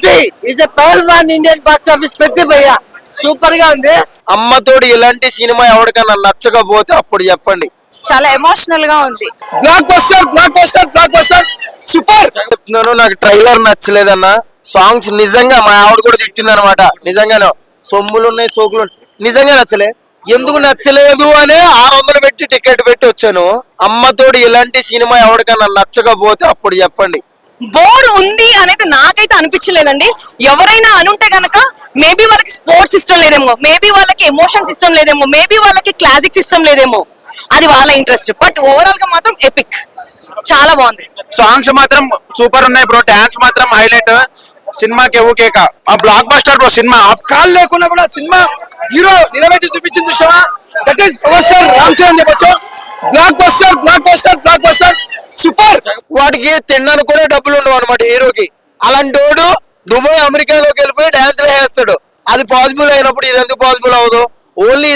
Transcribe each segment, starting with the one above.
Peddi is a పహల్వాన్ Indian box office Peddi భయ్య super గా ఉంది. అమ్మతోడు ఇలాంటి సినిమా ఎవరికైనా నచ్చకపోతే అప్పుడు చెప్పండి. చాలా ఎమోషనల్ గా ఉంది. Block buster blockbuster blockbuster super చెప్తున్నాను. నాకు ట్రైలర్ నచ్చలేదన్న. సాంగ్స్ నిజంగా మా ఆవిడ కూడా తిట్టింది అనమాట. నిజంగానే సొమ్ములు ఉన్నాయి సోకులు నిజంగా నచ్చలే. ఎందుకు నచ్చలేదు అనే 600 పెట్టి టికెట్ పెట్టి వచ్చాను. అమ్మతోడు ఇలాంటి సినిమా ఎవరికైనా నచ్చకపోతే అప్పుడు చెప్పండి. బోర్ ఉంది అనేది నాకైతే అనిపించలేదండి. ఎవరైనా అనుంటే గనక మేబీ వాళ్ళకి స్పోర్ట్స్ ఇష్టం లేదేమో, మేబీ వాళ్ళకి ఎమోషన్స్ ఇష్టం లేదేమో, మేబీ వాళ్ళకి క్లాసిక్స్ ఇష్టం లేదేమో, అది వాళ్ళ ఇంట్రెస్ట్. బట్ ఓవరాల్ గా మాత్రం ఎపిక్, చాలా బాగుంది. సాంగ్స్ మాత్రం సూపర్ ఉన్నాయి బ్రో. డాన్స్ మాత్రం హైలైట్. సినిమాకి కేక ఆ బ్లాక్ బస్టర్ బ్రో. సినిమా ఆఫ్ కాల్ లేకున్నా కూడా సినిమా హీరో నిలబెట్టి చూపించింది చూసావా, that is power star Ram Charan చెప్పొచ్చు. Blockbuster blockbuster blockbuster super. వాడికి తినడానికి కూడా డబ్బులు ఉండవు అనమాట హీరోకి. అలాంటి వాడు దుబాయ్ అమెరికాలోకి వెళ్ళిపోయి డాన్స్ వేస్తాడు. అది పాసిబుల్ అయినప్పుడు ఇది ఎందుకు పాసిబుల్ అవ్వదు? ఓన్లీ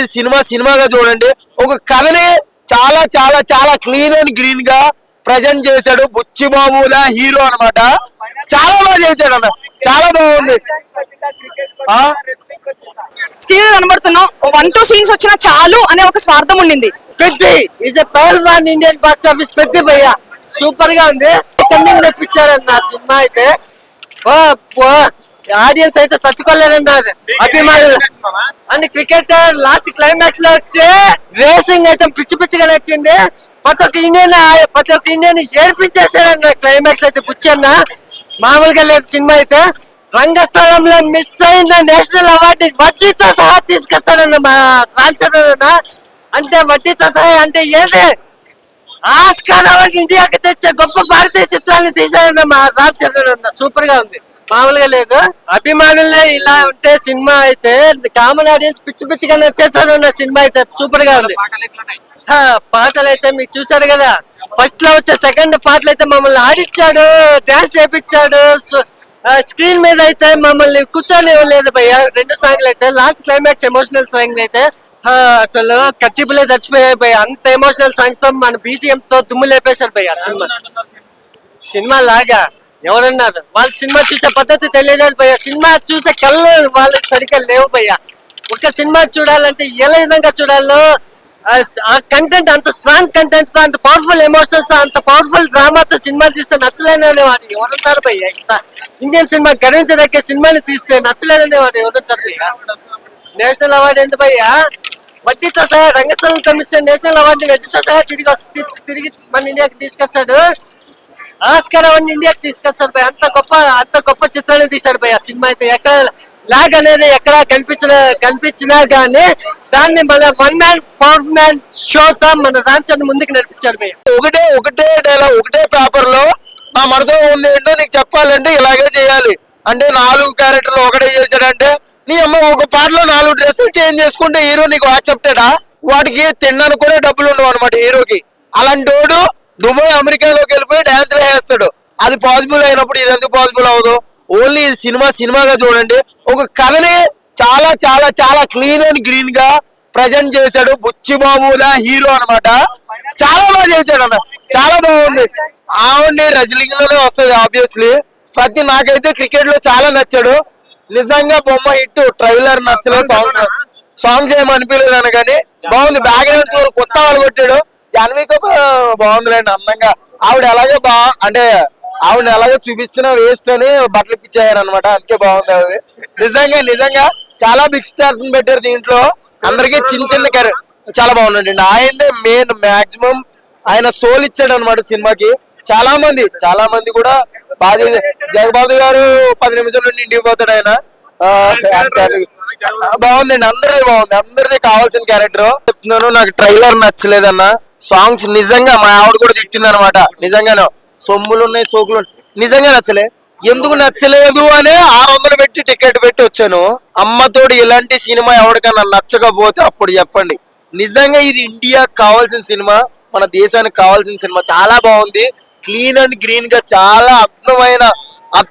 సినిమాగా చూడండి. ఒక కథని చాలా చాలా చాలా క్లీన్ అండ్ గ్రీన్ గా ప్రజెంట్ చేశాడు. బుచ్చిబాబులా హీరో అనమాట. చాలా బాగా చేశాడు అన్న, చాలా బాగుంది. స్క్రీన్ కనబడుతున్నాం. 1-2 సీన్స్ వచ్చినా చాలు అనే ఒక స్వార్థం ఉండింది. పెద్ది ఈజ్ ఎ పహల్వాన్ ఇండియన్ బాక్స్ ఆఫీస్ పెద్ది భయ్య సూపర్ గా ఉంది. కన్నింగ్ తెప్పించారన్న సినిమా అయితే. ఆడియన్స్ అయితే తట్టుకోలేదండి. అభిమానులు అండ్ క్రికెట్ లాస్ట్ క్లైమాక్స్ లో వచ్చే రేసింగ్ అయితే పిచ్చి పిచ్చిగా నచ్చింది. ప్రతి ఒక్క ఇండియన్ ఏడిపించేసాడన్న క్లైమాక్స్ అయితే. బుచ్చన్న మామూలుగా లేదు సినిమా అయితే. రంగస్థలంలో మిస్ అయిన నేషనల్ అవార్డు వడ్డీతో సహా తీసుకొస్తాడన్న మా రామ్ చరణ్ అన్న. అంటే వడ్డీతో సహా అంటే ఏది ఆస్కార్ అవార్డు ఇండియాకి తెచ్చే గొప్ప భారతీయ చిత్రాన్ని తీశాడన్న మా రామ్ చరణ్ అన్న. సూపర్ గా ఉంది, మామూలుగా లేదు. అభిమానులే ఇలా ఉంటే సినిమా అయితే కామన్ ఆడియన్స్ పిచ్చి పిచ్చిగా నచ్చేసాడన్న సినిమా అయితే. సూపర్ గా ఉంది. పాటలు అయితే మీకు చూసారు కదా. ఫస్ట్ లో వచ్చే సెకండ్ పాటలు అయితే మమ్మల్ని ఆడిచ్చాడు, డాన్స్ చేపించాడు. స్క్రీన్ మీద అయితే మమ్మల్ని కూర్చొని ఇవ్వలేదు భయ్య. 2 సాంగ్లు అయితే లాస్ట్ క్లైమాక్స్ ఎమోషనల్ సాంగ్ అయితే అసలు కచ్చిపులే చచ్చిపోయాయి భయ్య. అంత ఎమోషనల్ సాంగ్స్ తో మన బీజిఎం తో దుమ్ము లేపేశాడు భయ్య. సినిమా లాగా ఎవరన్నారు? వాళ్ళకి సినిమా చూసే పద్ధతి తెలియదు భయ్య. సినిమా చూసే కళ్ళు వాళ్ళకి సరిగ్గా లేవు భయ్య. ఒక సినిమా చూడాలంటే ఎలా విధంగా చూడాలో ఆ కంటెంట్, అంత స్ట్రాంగ్ కంటెంట్ తో, అంత పవర్ఫుల్ ఎమోషన్స్ తో, అంత పవర్ఫుల్ డ్రామాతో సినిమా తీస్తే నచ్చలేని వాడు ఎవరుంటారు భయ్య? ఇండియన్ సినిమా గర్వించదక్కే సినిమాని తీస్తే నచ్చలేదనే వాడు ఎవరుంటారు భయ్య? నేషనల్ అవార్డు ఎందుకు భయ్యా? వడ్డీతో సహా రంగస్థలం కమిషన్ నేషనల్ అవార్డు వడ్డీతో సహా తిరిగి మన ఇండియాకి తీసుకొస్తాడు. ఆస్కార్ అవార్డు ఇండియాకి తీసుకొస్తాడు భయ్య. అంత గొప్ప చిత్రాన్ని తీశాడు భయ్య. సినిమా అయితే ఎక్కడ లాగ్ అనేది ఎక్కడ కనిపించినా గానీ దాన్ని మన పవర్ మ్యాన్ షోతో మన రామ్ చరణ్ ముందుకు నడిపించాడు భయ్య. ఒకటే డైలాగ్, ఒకటే పేపర్ లో నా మనసులో ఉంది ఏంటో నీకు చెప్పాలంటే ఇలాగే చేయాలి అంటే 4 క్యారెక్టర్లు ఒకటే చేశాడంటే నీ అమ్మ ఒక పాటలో 4 డ్రెస్సులు చేంజ్ చేసుకుంటే హీరో నీకు యాక్సెప్టెడా? వాటికి తినడానికి కూడా డబ్బులు ఉండవు అనమాట హీరోకి. అలాంటి వాడు దుబాయ్ అమెరికాలోకి వెళ్ళిపోయి డాన్స్ వేస్తాడు. అది పాసిబుల్ అయినప్పుడు ఇది ఎందుకు పాసిబుల్ అవ్వదు? ఓన్లీ సినిమాగా చూడండి. ఒక కథని చాలా చాలా చాలా క్లీన్ అండ్ గ్రీన్ గా ప్రజెంట్ చేశాడు. బుచ్చిబాబులా హీరో అనమాట. చాలా బాగా చేశాడు అన్న, చాలా బాగుంది. ఆవిడ్ని రజలింగ్లోనే వస్తుంది ఆబ్వియస్లీ. నాకైతే క్రికెట్ లో చాలా నచ్చాడు నిజంగా. బొమ్మ హిట్. ట్రైలర్ నచ్చలేదు, సాంగ్స్ ఏమి అనిపించలేదు అన్న కానీ బాగుంది. బ్యాక్గ్రౌండ్ స్కోర్ కొత్త వాళ్ళు కొట్టాడు. జాన్వీకి బాగుందిలేండి అందంగా. ఆవిడ ఎలాగో అంటే ఆవిడ ఎలాగో చూపిస్తున్నా వేస్ట్ అని బట్టలు ఇప్పించారు అనమాట. అందుకే బాగుంది ఆవిడ. నిజంగా చాలా బిగ్ స్టార్స్ పెట్టారు దీంట్లో. అందరికి చిన్న క్యారెక్టర్ చాలా బాగుందండి. ఆయనదే మెయిన్ మాక్సిమం ఆయన సోల్ ఇచ్చాడు అనమాట సినిమాకి. చాలా మంది కూడా బాగా జగబాబు గారు 10 నిమిషాల నుండి ఇంటికి పోతాడు ఆయన. బాగుందండి, అందరిది కావాల్సిన క్యారెక్టర్. చెప్తున్నాను, నాకు ట్రైలర్ నచ్చలేదన్న. సాంగ్స్ నిజంగా మా ఆవిడ కూడా తిట్టింది అనమాట. నిజంగానే సొమ్ములు ఉన్నాయి సోకులు నిజంగా నచ్చలే. ఎందుకు నచ్చలేదు అనే 600 పెట్టి టికెట్ పెట్టి వచ్చాను. అమ్మతోడు ఇలాంటి సినిమా ఎవరికైనా నచ్చకపోతే అప్పుడు చెప్పండి. నిజంగా ఇది ఇండియాకి కావాల్సిన సినిమా, మన దేశానికి కావాల్సిన సినిమా. చాలా బాగుంది, క్లీన్ అండ్ గ్రీన్ గా చాలా అద్భుతమైన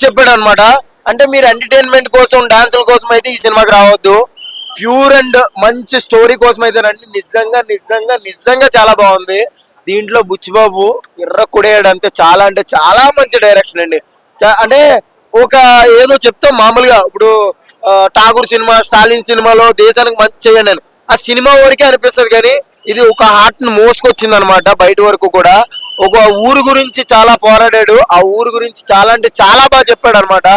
చెప్పాడు అనమాట. అంటే మీరు ఎంటర్టైన్మెంట్ కోసం, డాన్సుల కోసం అయితే ఈ సినిమాకి రావద్దు. ప్యూర్ అండ్ మంచి స్టోరీ కోసం అయితే రండి. నిజంగా చాలా బాగుంది. దీంట్లో బుచ్చిబాబు ఎర్ర కొడేయడు అంతే. చాలా అంటే చాలా మంచి డైరెక్షన్ అండి. అంటే ఒక ఏదో చెప్తాం మామూలుగా ఇప్పుడు ఠాగూర్ సినిమా, స్టాలిన్ సినిమాలో దేశానికి మంచి చేయండి అని ఆ సినిమా వరకే అనిపిస్తుంది, కానీ ఇది ఒక హార్ట్ ని మోసుకొచ్చింది అనమాట బయట వరకు కూడా. ఒక ఊరు గురించి చాలా పోరాడాడు, ఆ ఊరు గురించి చాలా అంటే చాలా బాగా చెప్పాడు అనమాట.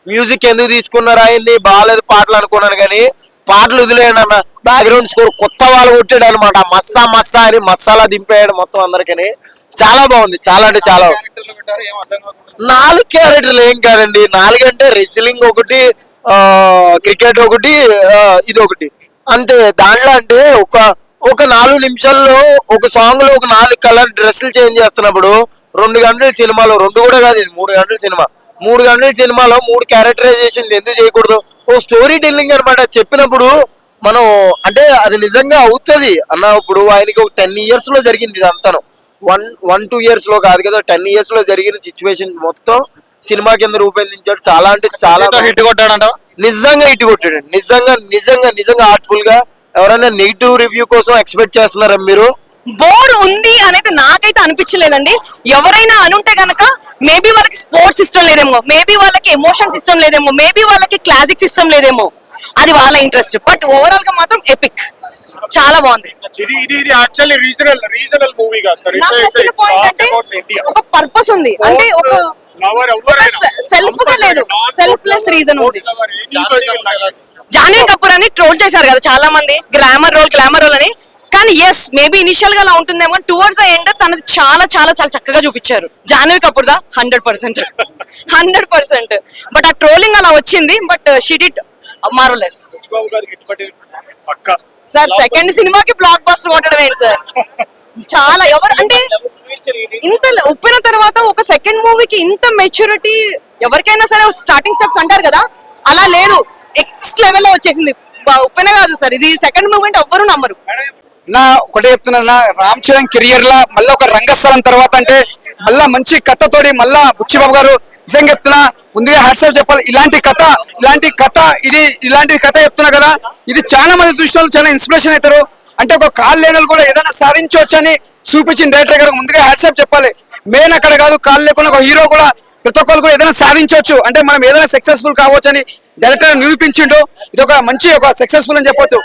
మ్యూజిక్ ఎందుకు తీసుకున్నారు ఆయన్ని, బాగాలేదు పాటలు అనుకున్నాను కానీ పాటలు వదిలేయండి అన్న. బ్యాక్గ్రౌండ్ స్కోర్ కొత్త వాళ్ళు కొట్టాడు అనమాట, మస్సా మస్సా అని మసాలా దింపేయడం మొత్తం అందరికని. చాలా బాగుంది, చాలా అంటే చాలా బాగుంది. 4 క్యారెక్టర్లు ఏం కాదండి, 4 అంటే రెస్లింగ్ ఒకటి, క్రికెట్ ఒకటి, ఇది ఒకటి అంతే. దాంట్లో అంటే ఒక 4 నిమిషాల్లో ఒక సాంగ్ లో ఒక 4 కలర్ డ్రెస్సులు చేంజ్ చేస్తున్నప్పుడు 2 గంటల సినిమాలో, 2 కూడా కాదు ఇది 3 గంటల సినిమా, 3 గంటల సినిమాలో 3 క్యారెక్టరైజేషన్ ఎందుకు చేయకూడదు? ఓ స్టోరీ టెల్లింగ్ అనమాట. చెప్పినప్పుడు మనం అంటే అది నిజంగా అవుతుంది అన్న. ఇప్పుడు ఆయనకి ఒక 10 years లో జరిగింది ఇది అంతాను, 1-2 years లో కాదు కదా, 10 years లో జరిగిన సిచ్యువేషన్ మొత్తం సినిమా కింద రూపొందించాడు. చాలా అంటే చాలా హిట్ కొట్టాడంట. నిజంగా హిట్ కొట్టాడు, నిజంగా నిజంగా నిజంగా ఆర్ట్ఫుల్ గా. ఎవరైనా నెగిటివ్ రివ్యూ కోసం ఎక్స్పెక్ట్ చేస్తున్నారా మీరు? బోర్ ఉంది అనేది నాకైతే అనిపించలేదండి. ఎవరైనా అనుంటే గనక మేబీ వాళ్ళకి స్పోర్ట్స్ ఇష్టం లేదేమో, మేబీ వాళ్ళకి ఎమోషన్స్ ఇష్టం లేదేమో, మేబీ వాళ్ళకి క్లాసిక్స్ ఇష్టం లేదేమో, అది వాళ్ళ ఇంట్రెస్ట్. బట్ ఓవరాల్ గా మాత్రం ఎపిక్, చాలా బాగుంది. ఇది యాక్చువల్లీ రీజనల్ మూవీ కాదు సార్. నాకు నచ్చిన పాయింట్ అంటే ఒక పర్పస్ ఉంది, అంటే ఒక సెల్ఫ్ గా లేదు, సెల్ఫ్లెస్ రీజన్ ఉంది. జాన్వీ కపూర్ అని ట్రోల్ చేశారు కదా చాలా మంది, గ్లామర్ రోల్ అని. కానీ ఎస్ మేబీ ఇనిషియల్ గా అలా ఉంటుందేమో, టువర్డ్స్ ద ఎండ్ తనది చాలా చాలా చాలా చక్కగా చూపించారు. జాన్వీ కపూర్ దా 100%. బట్ ఆ ట్రోలింగ్ అలా వచ్చింది, but she did marvellous. Sir second సినిమాకి బ్లాక్ బస్టర్ కొట్టడం ఏంటి సార్? చాలా ఎవరు అంటే ఇంత ఉప్పిన తర్వాత ఒక సెకండ్ మూవీకి ఇంత మెచ్యూరిటీ ఎవరికైనా సరే స్టార్టింగ్ స్టెప్స్ అంటారు కదా, అలా లేదు, నెక్స్ట్ లెవెల్లో వచ్చేసింది. ఉప్పిన కాదు సార్, ఇది సెకండ్ మూవీ అంటే ఎవ్వరు నమ్మరు. నా ఒకటే చెప్తున్నా, రామ్ చరణ్ కెరియర్ లా మళ్ళీ ఒక రంగస్థలం తర్వాత అంటే మళ్ళా మంచి కథతోటి మళ్ళా బుచ్చిబాబు గారు నిజంగా చెప్తున్నా, ముందుగా హ్యాట్సాప్ చెప్పాలి. ఇలాంటి కథ ఇలాంటి కథ చెప్తున్నా కదా, ఇది చాలా మంది చూసిన వాళ్ళు చాలా ఇన్స్పిరేషన్ అవుతారు. అంటే ఒక కాళ్ళు లేని కూడా ఏదైనా సాధించవచ్చు అని చూపించిన డైరెక్టర్ గారు ముందుగా హ్యాట్సాప్ చెప్పాలి. మెయిన్ అక్కడ కాదు, కాళ్ళు లేకుండా ఒక హీరో కూడా ప్రతి ఒక్కరు కూడా ఏదైనా సాధించవచ్చు, అంటే మనం ఏదైనా సక్సెస్ఫుల్ కావచ్చు అని డైరెక్టర్ నిరూపించిండు. ఇది ఒక మంచి ఒక సక్సెస్ఫుల్ అని చెప్పొచ్చు.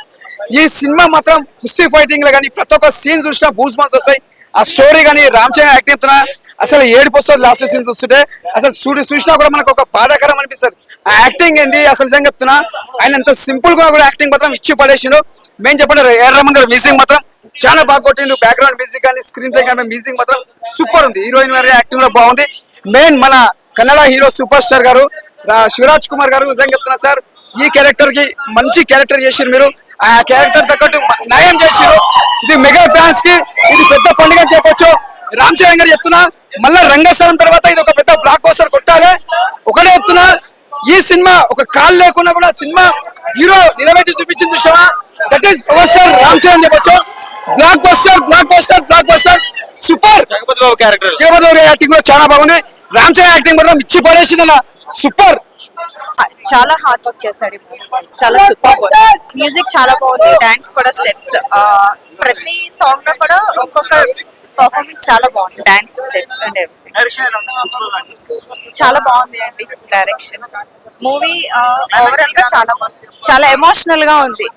ఈ సినిమా మాత్రం కుస్తీ ఫైటింగ్ లో కానీ ప్రతి ఒక్క సీన్ చూసినా బూస్ మాస్ వస్తాయి. ఆ స్టోరీ కానీ రామ్ చరణ్ యాక్టింగ్ చెప్తున్నా అసలు ఏడుపు వస్తుంది లాస్ట్ సీన్ చూస్తుంటే. అసలు చూసినా కూడా మనకు ఒక బాధాకరం అనిపిస్తుంది. ఆ యాక్టింగ్ ఏంది అసలు నిజంగా చెప్తున్నా, ఆయన ఎంత సింపుల్ గా కూడా యాక్టింగ్ మాత్రం ఇచ్చి పడేసిండు. మేము చెప్పండి ఏఆర్ రెహమాన్ గారు మ్యూజిక్ మాత్రం చాలా బాగా కొట్టిండు. బ్యాక్గ్రౌండ్ మ్యూజిక్ కానీ స్క్రీన్ ప్లే కానీ మ్యూజిక్ మాత్రం సూపర్ ఉంది. హీరోయిన్ గారి యాక్టింగ్ కూడా బాగుంది. మెయిన్ మన కన్నడ హీరో సూపర్ స్టార్ గారు శివరాజ్ కుమార్ గారు నిజంగా చెప్తున్నా సార్, ఈ క్యారెక్టర్ కి మంచి క్యారెక్టర్ చేసిరు. మీరు ఆ క్యారెక్టర్ తగ్గట్టు న్యాయం చేసిరు. ఇది మెగా ఫ్యాన్స్ కి ఇది పెద్ద పండుగ అని చెప్పొచ్చు. రామ్ చరణ్ గారు చెప్తున్నా, మళ్ళా రంగస్థలం తర్వాత ఇది ఒక పెద్ద బ్లాక్ బస్టర్ కొట్టాలి. ఒకటే చెప్తున్నా, ఈ సినిమా ఒక కాల్ లేకున్నా కూడా సినిమా హీరో నిలబెట్టి చూపించింది చూసావా, that is power star Ram Charan చెప్పొచ్చు. Blockbuster super. Jagapathi Babu character, Jagapathi Babu acting కూడా చాలా బాగుంది. రామ్ చరణ్ యాక్టింగ్ మాత్రం ఇచ్చి పడేసింది సూపర్. చాలా హార్డ్ వర్క్ చేశాడు, చాలా సూపర్. మ్యూజిక్ చాలా బాగుంది, డాన్స్ కూడా స్టెప్స్, ప్రతి సాంగ్ లో కూడా ఒక్కొక్క పర్ఫార్మెన్స్ చాలా బాగుంది, డాన్స్ స్టెప్స్ అండ్ చాలా బాగుంది అండి డైరెక్షన్. మూవీ ఓవరాల్ గా చాలా ఎమోషనల్ గా ఉంది.